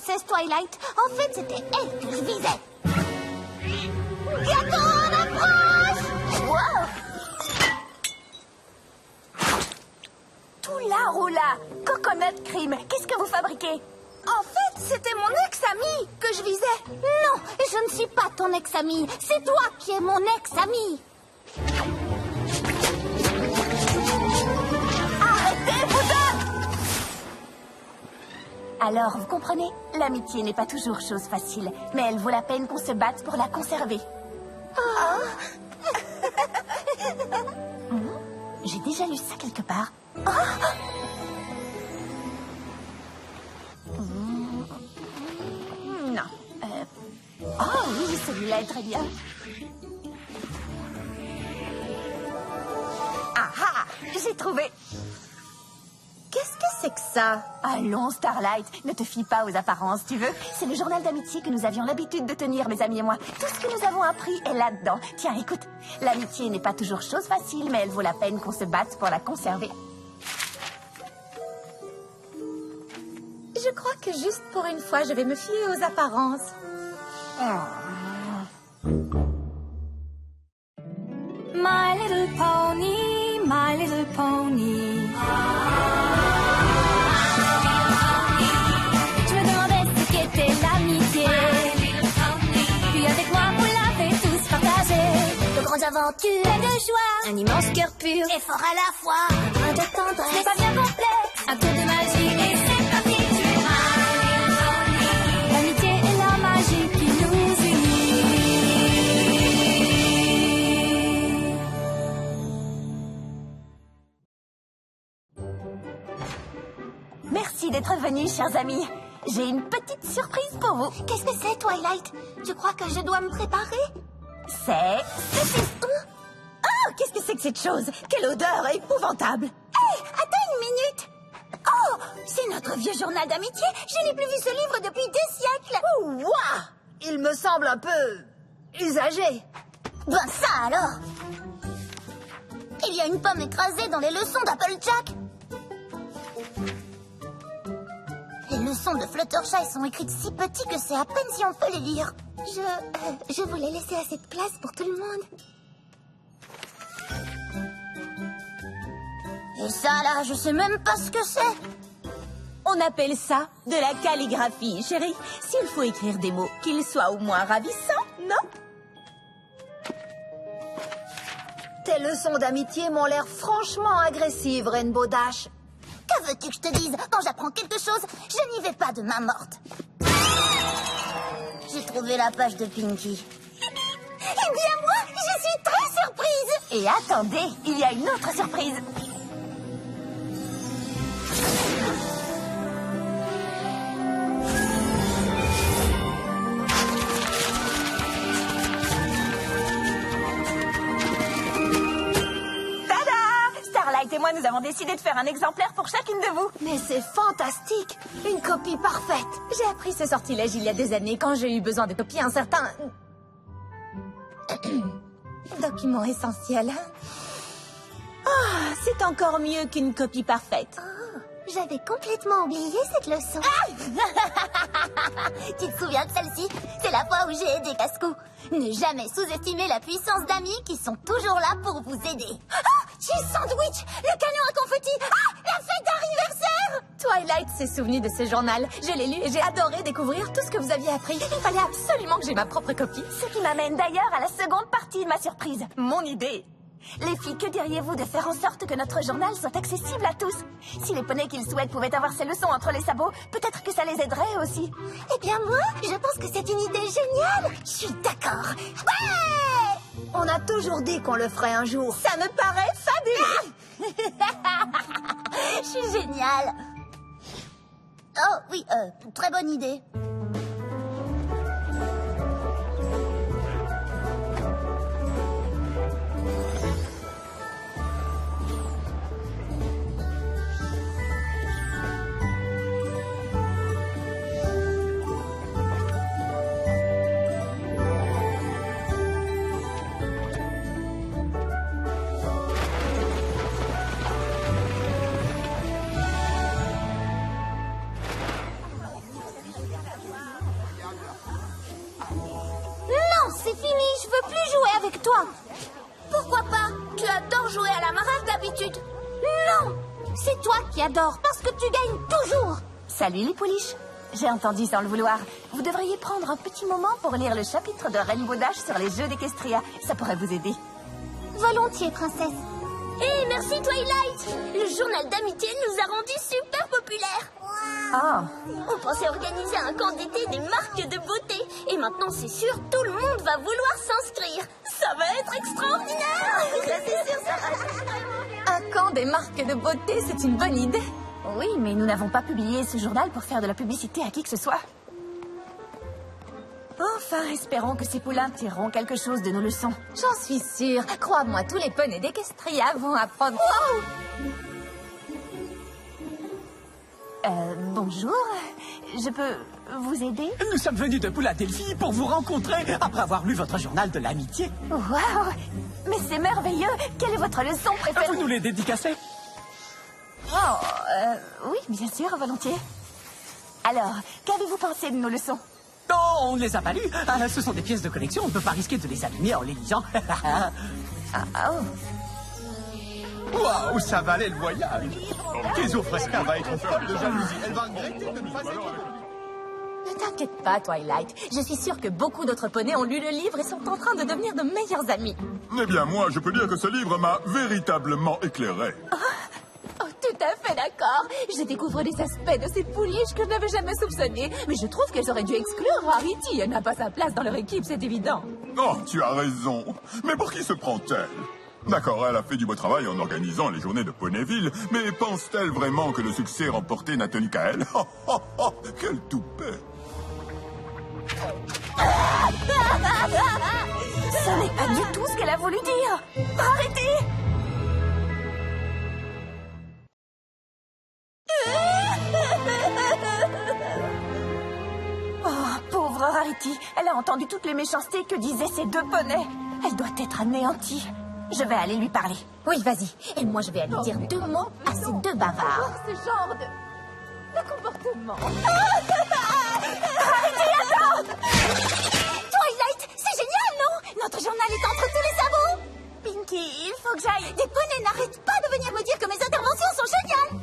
princesse Twilight. En fait, c'était elle que je visais. Bientôt, on approche! Wow! Tout là, Roula. Coconut Cream. Qu'est-ce que vous fabriquez? En fait, c'était mon ex-ami que je visais. Non, je ne suis pas ton ex-ami. C'est toi qui es mon ex-ami. Arrêtez-vous deux! Alors, vous comprenez? L'amitié n'est pas toujours chose facile, mais elle vaut la peine qu'on se batte pour la conserver. J'ai déjà lu ça quelque part. Non. Oh oui, celui-là est très bien. Ah ah! J'ai trouvé! Qu'est-ce que c'est que ça? Allons, Starlight, ne te fie pas aux apparences, tu veux? C'est le journal d'amitié que nous avions l'habitude de tenir, mes amis et moi. Tout ce que nous avons appris est là-dedans. Tiens, écoute, l'amitié n'est pas toujours chose facile, mais elle vaut la peine qu'on se batte pour la conserver. Je crois que juste pour une fois, je vais me fier aux apparences. My little pony, my little pony. Je me demandais ce qu'était l'amitié. Puis avec moi, vous l'avez tous partagé. De grandes aventures, Plein de joie, un immense cœur pur et fort à la fois. Un brin de ce n'est tendresse. pas bien complexe. Un tour de magie et c'est parti. Tu es my little pony. L'amitié et la magie qui nous unit. Merci d'être venus, chers amis. J'ai une petite surprise pour vous. Qu'est-ce que c'est, Twilight? Je crois que je dois me préparer. C'est... Oh, qu'est-ce que c'est que cette chose? Quelle odeur épouvantable! Hé, attends une minute. Oh, c'est notre vieux journal d'amitié. Je n'ai plus vu ce livre depuis des siècles. Ouah! Il me semble un peu... usagé. Ben ça alors. Il y a une pomme écrasée dans les leçons d'Applejack. Les leçons de Fluttershy sont écrites si petit que c'est à peine si on peut les lire. Je voulais laisser assez de place pour tout le monde. Et ça là, je sais même pas ce que c'est. On appelle ça de la calligraphie, chérie. S'il faut écrire des mots, qu'ils soient au moins ravissants, non? Tes leçons d'amitié m'ont l'air franchement agressives, Rainbow Dash. Que veux-tu que je te dise? Quand j'apprends quelque chose, je n'y vais pas de main morte. J'ai trouvé la page de Pinky. Eh bien moi, je suis très surprise. Et attendez, il y a une autre surprise. Starlight et moi, nous avons décidé de faire un exemplaire pour chacune de vous. Mais c'est fantastique! Une copie parfaite! J'ai appris ce sortilège il y a des années quand j'ai eu besoin de copier un certain... document essentiel. Ah, c'est encore mieux qu'une copie parfaite. J'avais complètement oublié cette leçon. Tu te souviens de celle-ci? C'est la fois où j'ai aidé Cascou. Ne jamais sous-estimer la puissance d'amis qui sont toujours là pour vous aider. Ah! Cheese Sandwich! Le canon à confetti! Ah! La fête d'anniversaire! Twilight s'est souvenu de ce journal. Je l'ai lu et j'ai adoré découvrir tout ce que vous aviez appris. Il fallait absolument que j'ai ma propre copie. Ce qui m'amène d'ailleurs à la seconde partie de ma surprise. Mon idée. Les filles, que diriez-vous de faire en sorte que notre journal soit accessible à tous? Si les poneys qu'ils souhaitent pouvaient avoir ces leçons entre les sabots, peut-être que ça les aiderait aussi. Eh bien moi, je pense que c'est une idée géniale. Je suis d'accord. Ouais! On a toujours dit qu'on le ferait un jour. Ça me paraît fabuleux. Je suis géniale. Oh oui, très bonne idée. adore jouer à la marelle d'habitude. Non, c'est toi qui adores parce que tu gagnes toujours. Salut les pouliches. J'ai entendu sans le vouloir. Vous devriez prendre un petit moment pour lire le chapitre de Rainbow Dash sur les jeux d'Equestria. Ça pourrait vous aider. Volontiers, princesse. Et merci Twilight. Le journal d'amitié nous a rendus super populaires. Oh, On pensait organiser un camp d'été des marques de beauté. Et maintenant, c'est sûr, tout le monde va vouloir s'inscrire. Ça va être extraordinaire. Ça, c'est sûr, ça va. Un camp des marques de beauté, c'est une bonne idée. oui, mais nous n'avons pas publié ce journal pour faire de la publicité à qui que ce soit. Enfin, espérons que ces poulains tireront quelque chose de nos leçons. J'en suis sûre. Crois-moi, tous les poneys d'Equestria vont apprendre. Bonjour. Je peux vous aider? Nous sommes venus de Philadelphie pour vous rencontrer après avoir lu votre journal de l'amitié. Waouh! Mais c'est merveilleux! Quelle est votre leçon préférée? Vous nous les dédicacez? Oui, bien sûr, volontiers. Alors, qu'avez-vous pensé de nos leçons? Non, on ne les a pas lues. Ce sont des pièces de collection, on ne peut pas risquer de les abîmer en les lisant. Waouh, ça valait le voyage. Kézo Fresca va être folle de jalousie. Elle va regretter de ne pas être... Ne t'inquiète pas, Twilight. Je suis sûre que beaucoup d'autres poneys ont lu le livre et sont en train de devenir de meilleurs amis. Eh bien, moi, je peux dire que ce livre m'a véritablement éclairé. Oh, tout à fait d'accord. Je découvre des aspects de ces pouliches que je n'avais jamais soupçonnés. Mais je trouve qu'elles auraient dû exclure Rarity. Elle n'a pas sa place dans leur équipe, c'est évident. Oh, tu as raison. Mais pour qui se prend-elle? D'accord, elle a fait du beau travail en organisant les journées de Ponyville, mais pense-t-elle vraiment que le succès remporté n'a tenu qu'à elle? Oh, oh, oh, quel toupet! Ce n'est pas du tout ce qu'elle a voulu dire. Arrêtez! Oh, pauvre Rarity. Elle a entendu toutes les méchancetés que disaient ces deux poneys. Elle doit être anéantie. Je vais aller lui parler. Oui, vas-y. Et moi, je vais aller dire deux mots à ces deux bavards. Ce genre de comportement. Twilight, c'est génial, non? Notre journal est entre tous les sabots. Pinky, il faut que j'aille. Des poneys n'arrêtent pas de venir me dire que mes interventions sont géniales.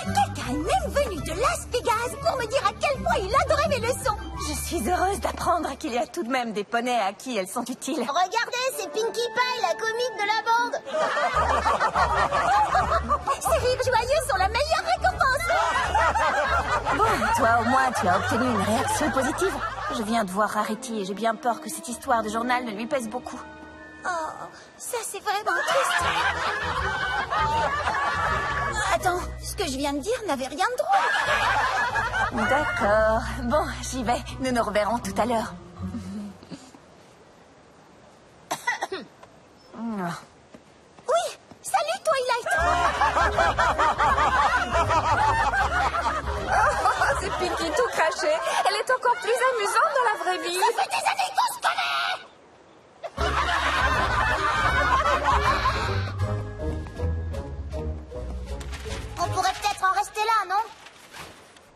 Quelqu'un est même venu de Las Vegas pour me dire à quel point il adorait mes leçons. Je suis heureuse d'apprendre qu'il y a tout de même des poneys à qui elles sont utiles. Regardez, c'est Pinkie Pie, la comique de la bande. Ces rires joyeux sont la meilleure récompense. Bon, toi au moins tu as obtenu une réaction positive. Je viens de voir Rarity et j'ai bien peur que cette histoire de journal ne lui pèse beaucoup. Oh, ça c'est vraiment triste. Attends, ce que je viens de dire n'avait rien de drôle. D'accord. Bon, j'y vais. Nous nous reverrons tout à l'heure. Oui, salut Twilight. C'est Pinky tout craché. Elle est encore plus amusante dans la vraie vie. Ça fait des années qu'on se connaît. On pourrait peut-être en rester là, non?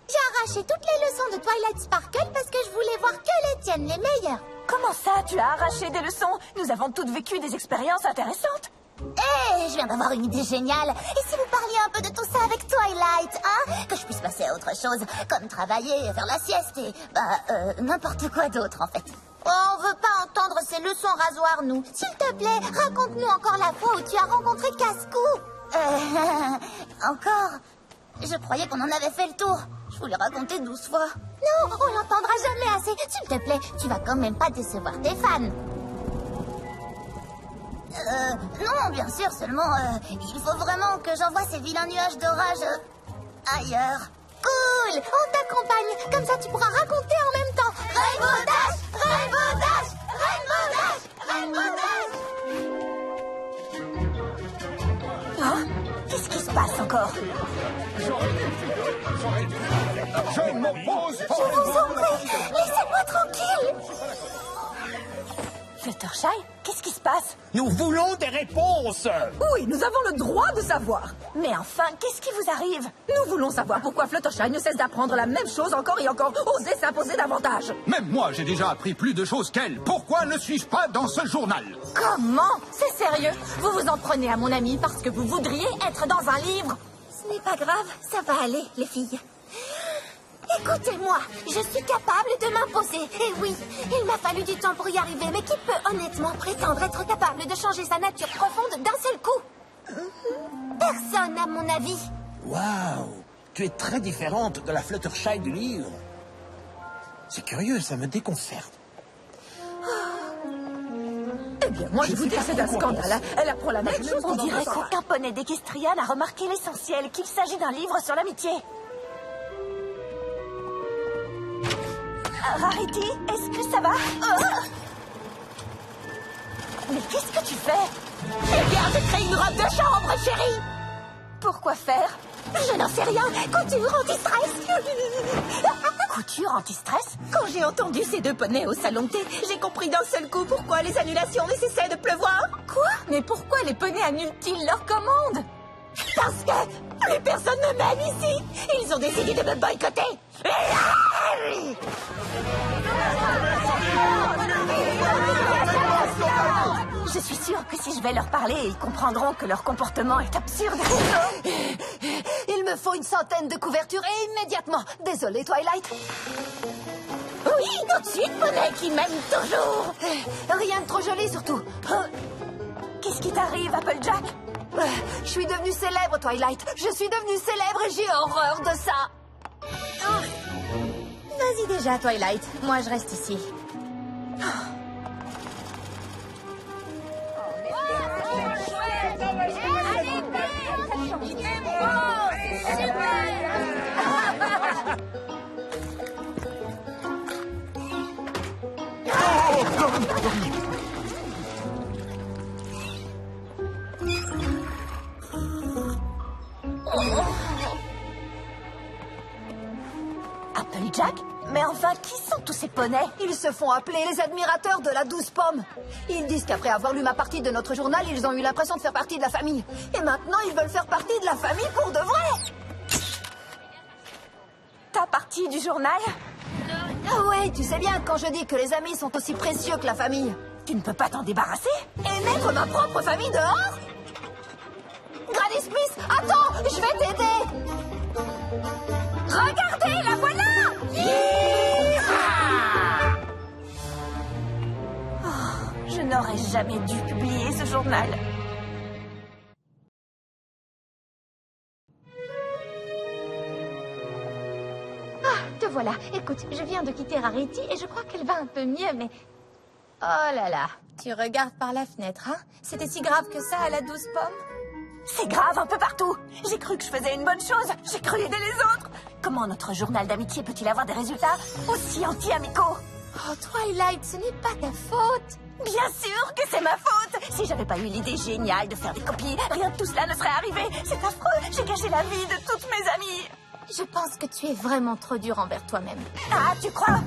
J'ai arraché toutes les leçons de Twilight Sparkle parce que je voulais voir que les tiennes, les meilleures. Comment ça, tu as arraché des leçons? Nous avons toutes vécu des expériences intéressantes. Je viens d'avoir une idée géniale. Et si vous parliez un peu de tout ça avec Twilight, hein? Que je puisse passer à autre chose, comme travailler, faire la sieste et... n'importe quoi d'autre, en fait. Oh, on veut pas entendre ces leçons rasoirs, nous. S'il te plaît, raconte-nous encore la fois où tu as rencontré Cascou. Encore? Je croyais qu'on en avait fait le tour. Je voulais raconter 12 fois. Non, on l'entendra jamais assez. S'il te plaît, tu vas quand même pas décevoir tes fans. Non, bien sûr, seulement, il faut vraiment que j'envoie ces vilains nuages d'orage ailleurs. Cool, on t'accompagne, comme ça tu pourras raconter en même temps. Rainbow Dash, Rainbow Dash, Rainbow Dash, Rainbow Dash. Oh, qu'est-ce qui se passe encore? Je m'oppose Je vous en prie, laissez-moi tranquille. Fluttershy, qu'est-ce qui se passe? Nous voulons des réponses. Oui, nous avons le droit de savoir. Mais enfin, qu'est-ce qui vous arrive? Nous voulons savoir pourquoi Fluttershy ne cesse d'apprendre la même chose encore et encore, oser s'imposer davantage. Même moi, j'ai déjà appris plus de choses qu'elle. Pourquoi ne suis-je pas dans ce journal? Comment? C'est sérieux? Vous vous en prenez à mon ami parce que vous voudriez être dans un livre? Ce n'est pas grave, ça va aller, les filles. Écoutez-moi, je suis capable de m'imposer. Et oui, il m'a fallu du temps pour y arriver, mais qui peut honnêtement prétendre être capable de changer sa nature profonde d'un seul coup? Personne, à mon avis. Waouh, tu es très différente de la Fluttershy du livre. C'est curieux, ça me déconcerte. Eh bien, moi, je vous dis que c'est un scandale. Hein. Elle apprend la même chose. On dirait qu'aucun poney d'Equestria n'a remarqué l'essentiel, qu'il s'agit d'un livre sur l'amitié. Rarity, est-ce que ça va? Mais qu'est-ce que tu fais? Eh bien, j'ai créé une robe de chambre, chérie. Pourquoi faire? Je n'en sais rien. Couture anti-stress. Couture anti-stress? Quand j'ai entendu ces deux poneys au salon de thé, j'ai compris d'un seul coup pourquoi les annulations ne cessaient de pleuvoir. Quoi? Mais pourquoi les poneys annulent-ils leurs commandes? Parce que plus personne ne m'aime ici. Ils ont décidé de me boycotter. Je suis sûre que si je vais leur parler, ils comprendront que leur comportement est absurde. Il me faut une centaine de couvertures et immédiatement. Désolée, Twilight. Oui, tout de suite, poney qui m'aime toujours. Rien de trop joli, surtout. Qu'est-ce qui t'arrive, Applejack? Je suis devenue célèbre, Twilight. Je suis devenue célèbre et j'ai horreur de ça. Vas-y déjà, Twilight. Moi, je reste ici. Applejack? Mais enfin, qui sont tous ces poneys? Ils se font appeler les admirateurs de la 12 pommes. Ils disent qu'après avoir lu ma partie de notre journal, ils ont eu l'impression de faire partie de la famille. Et maintenant, ils veulent faire partie de la famille pour de vrai. Ta partie du journal? Ah ouais, tu sais bien quand je dis que les amis sont aussi précieux que la famille. Tu ne peux pas t'en débarrasser? Et mettre ma propre famille dehors? Granny Smith, attends, je vais t'aider. Regardez, la voilà. Je n'aurais jamais dû publier ce journal. Te voilà. Écoute, je viens de quitter Rarity et je crois qu'elle va un peu mieux, mais... Oh là là, tu regardes par la fenêtre, hein? C'était si grave que ça à la 12 pommes? C'est grave un peu partout. J'ai cru que je faisais une bonne chose. J'ai cru aider les autres. Comment notre journal d'amitié peut-il avoir des résultats aussi anti-amicaux? Oh, Twilight, ce n'est pas ta faute. Bien sûr que c'est ma faute. Si j'avais pas eu l'idée géniale de faire des copies, rien de tout cela ne serait arrivé. C'est affreux. J'ai gâché la vie de toutes mes amies. Je pense que tu es vraiment trop dur envers toi-même. Ah, tu crois?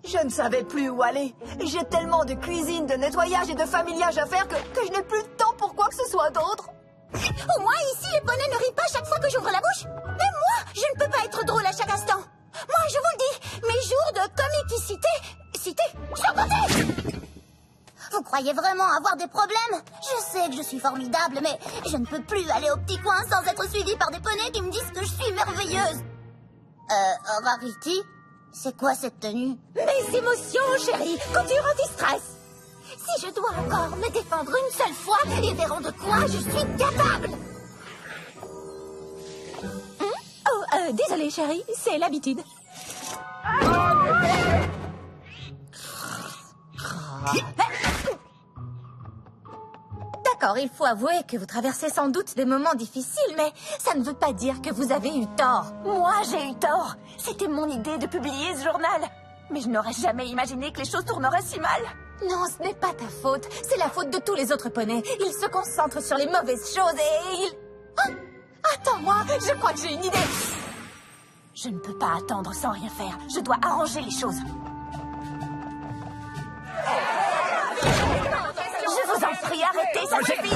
Je ne savais plus où aller. J'ai tellement de cuisine, de nettoyage et de familiage à faire que je n'ai plus de temps pour quoi que ce soit d'autre. Au moins, ici, les poneys ne rient pas chaque fois que j'ouvre la bouche. Mais moi, je ne peux pas être drôle à chaque instant. Moi, je vous le dis, mes jours de comicicité sont comptés. Vous croyez vraiment avoir des problèmes? Je sais que je suis formidable, mais je ne peux plus aller au petit coin sans être suivie par des poneys qui me disent que je suis merveilleuse. Rarity, c'est quoi cette tenue? Mes émotions, chérie. Couture anti-stress. Si je dois encore me défendre une seule fois, ils verront de quoi je suis capable. Désolée, chérie, c'est l'habitude. D'accord, il faut avouer que vous traversez sans doute des moments difficiles, mais ça ne veut pas dire que vous avez eu tort. Moi, j'ai eu tort. C'était mon idée de publier ce journal. Mais je n'aurais jamais imaginé que les choses tourneraient si mal. Non, ce n'est pas ta faute. C'est la faute de tous les autres poneys. Ils se concentrent sur les mauvaises choses et ils... Oh, attends-moi, je crois que j'ai une idée. Je ne peux pas attendre sans rien faire. Je dois arranger les choses. Je vous en prie, arrêtez, ça suffit.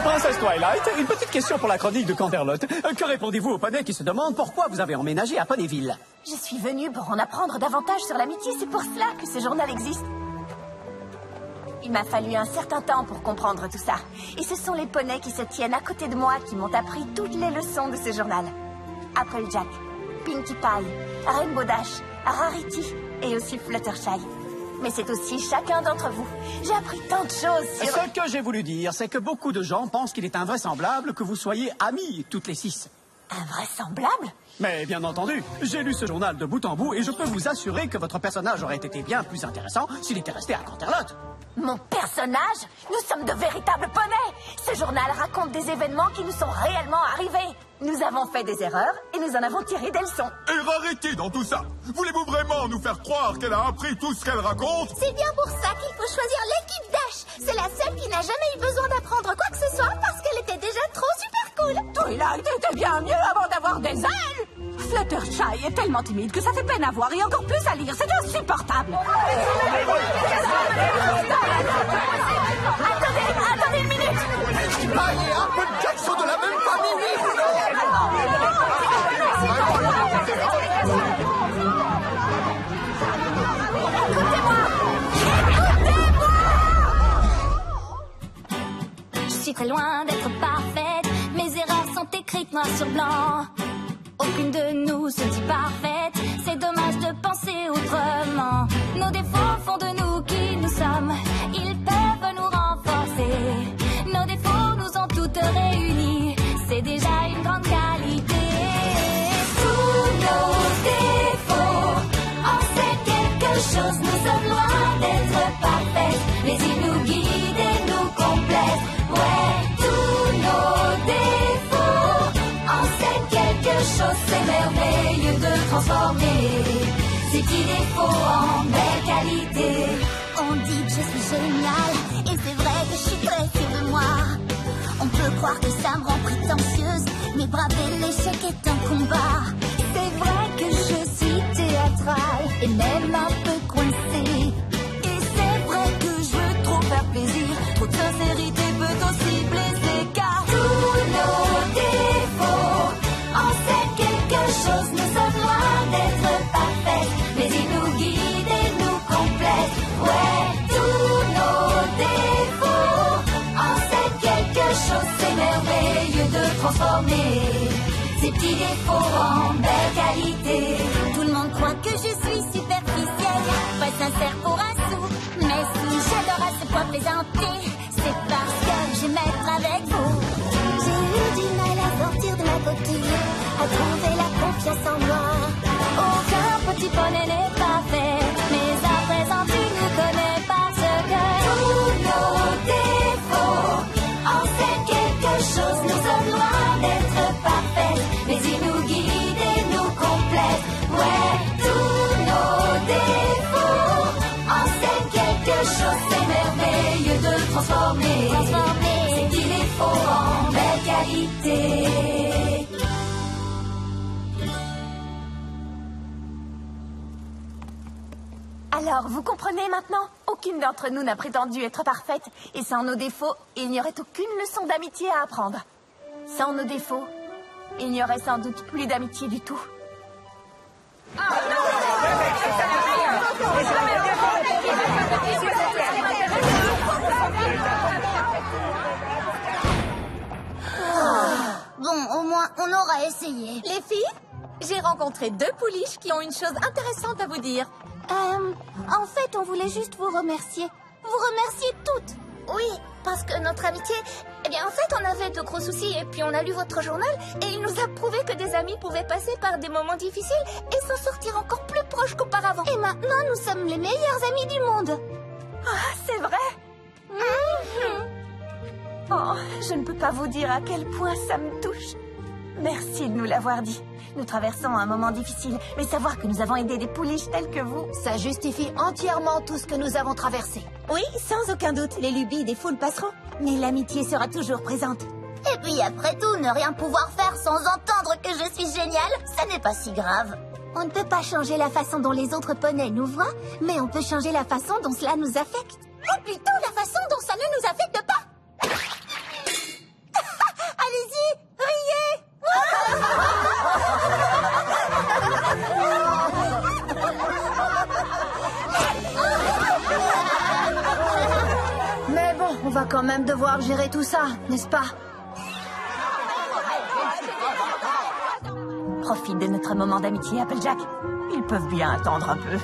Princesse Twilight, une petite question pour la chronique de Canterlot. Que répondez-vous aux poneys qui se demandent pourquoi vous avez emménagé à Ponyville? Je suis venue pour en apprendre davantage sur l'amitié. C'est pour cela que ce journal existe. Il m'a fallu un certain temps pour comprendre tout ça. Et ce sont les poneys qui se tiennent à côté de moi qui m'ont appris toutes les leçons de ce journal. Applejack, Pinkie Pie, Rainbow Dash, Rarity et aussi Fluttershy. Mais c'est aussi chacun d'entre vous. J'ai appris tant de choses sur... Ce que j'ai voulu dire, c'est que beaucoup de gens pensent qu'il est invraisemblable que vous soyez amis, toutes les 6. Invraisemblable? Mais bien entendu, j'ai lu ce journal de bout en bout et je peux vous assurer que votre personnage aurait été bien plus intéressant s'il était resté à Canterlot. Mon personnage? Nous sommes de véritables poneys. Ce journal raconte des événements qui nous sont réellement arrivés. Nous avons fait des erreurs et nous en avons tiré des leçons. Et Rarity dans tout ça. Voulez-vous vraiment nous faire croire qu'elle a appris tout ce qu'elle raconte? C'est bien pour ça qu'il faut choisir l'équipe Dash. C'est la seule qui n'a jamais eu besoin d'apprendre quoi que ce soit parce qu'elle était déjà trop super cool. Twilight était bien mieux avant d'avoir des ailes. Fluttershy est tellement timide que ça fait peine à voir et encore plus à lire. C'est insupportable. Attendez une minute. Allez, Applejack sont de la même famille. Je suis très loin d'être parfaite. Mes erreurs sont écrites noir sur blanc. Aucune de nous se dit parfaite. C'est dommage de penser autrement. Nos défauts font de nous qui nous sommes. Ils peuvent nous renforcer. Nos défauts nous ont toutes réunis. C'est déjà une grande qualité. Tous nos défauts en c'est quelque chose. Nous sommes loin d'être parfaits, mais ils nous guident et nous complètent. Ouais, tous nos défauts en c'est quelque chose. C'est merveilleux de transformer ces petits défauts en belles qualités. On dit que je suis géniale et c'est vrai que je suis très fière de moi. On peut croire que ça me rend prétentieuse, mais braver l'échec est un combat. C'est vrai que je suis théâtrale et même un peu coincée. Et c'est vrai que je veux trop faire plaisir. Trop de sincérité peut aussi blesser car tous nos défauts en c'est quelque chose. Nous sommes loin d'être parfaits, mais ils nous guident et nous complètent. Ouais, tous nos défauts en c'est quelque chose. C'est merveilleux de transformer ces petits défauts en belles qualités. Tout le monde croit que je suis superficielle, pas sincère pour un sou. Mais si j'adore à ce point plaisanter, c'est parce que j'aime être avec vous. J'ai eu du mal à sortir de ma coquille, à trouver la confiance en moi. Aucun petit poney n'est parfait, mais à présent tu nous connais parce que tous nos défauts en c'est quelque chose. Nous sommes loin d'être parfaits, mais ils nous guident et nous complètent. Ouais, tous nos défauts en c'est quelque chose. C'est merveilleux de transformer ces petits défauts en belles qualités. Alors, vous comprenez maintenant? Aucune d'entre nous n'a prétendu être parfaite. Et sans nos défauts, il n'y aurait aucune leçon d'amitié à apprendre. Sans nos défauts, il n'y aurait sans doute plus d'amitié du tout. Bon, au moins, on aura essayé. Les filles, j'ai rencontré 2 pouliches qui ont une chose intéressante à vous dire. En fait, on voulait juste vous remercier. Vous remercier toutes. Oui, parce que notre amitié... Eh bien, en fait, on avait de gros soucis et puis on a lu votre journal et il nous a prouvé que des amis pouvaient passer par des moments difficiles et s'en sortir encore plus proches qu'auparavant. Et maintenant, nous sommes les meilleurs amis du monde. Ah, c'est vrai? Oh, je ne peux pas vous dire à quel point ça me touche. Merci de nous l'avoir dit. Nous traversons un moment difficile, mais savoir que nous avons aidé des pouliches tels que vous... Ça justifie entièrement tout ce que nous avons traversé. Oui, sans aucun doute, les lubies des foules passeront. Mais l'amitié sera toujours présente. Et puis après tout, ne rien pouvoir faire sans entendre que je suis géniale, ça n'est pas si grave. On ne peut pas changer la façon dont les autres poneys nous voient, mais on peut changer la façon dont cela nous affecte. Ou plutôt la façon dont ça ne nous affecte pas. Allez-y, riez. Mais bon, on va quand même devoir gérer tout ça, n'est-ce pas? Profite de notre moment d'amitié, Applejack. Ils peuvent bien attendre un peu.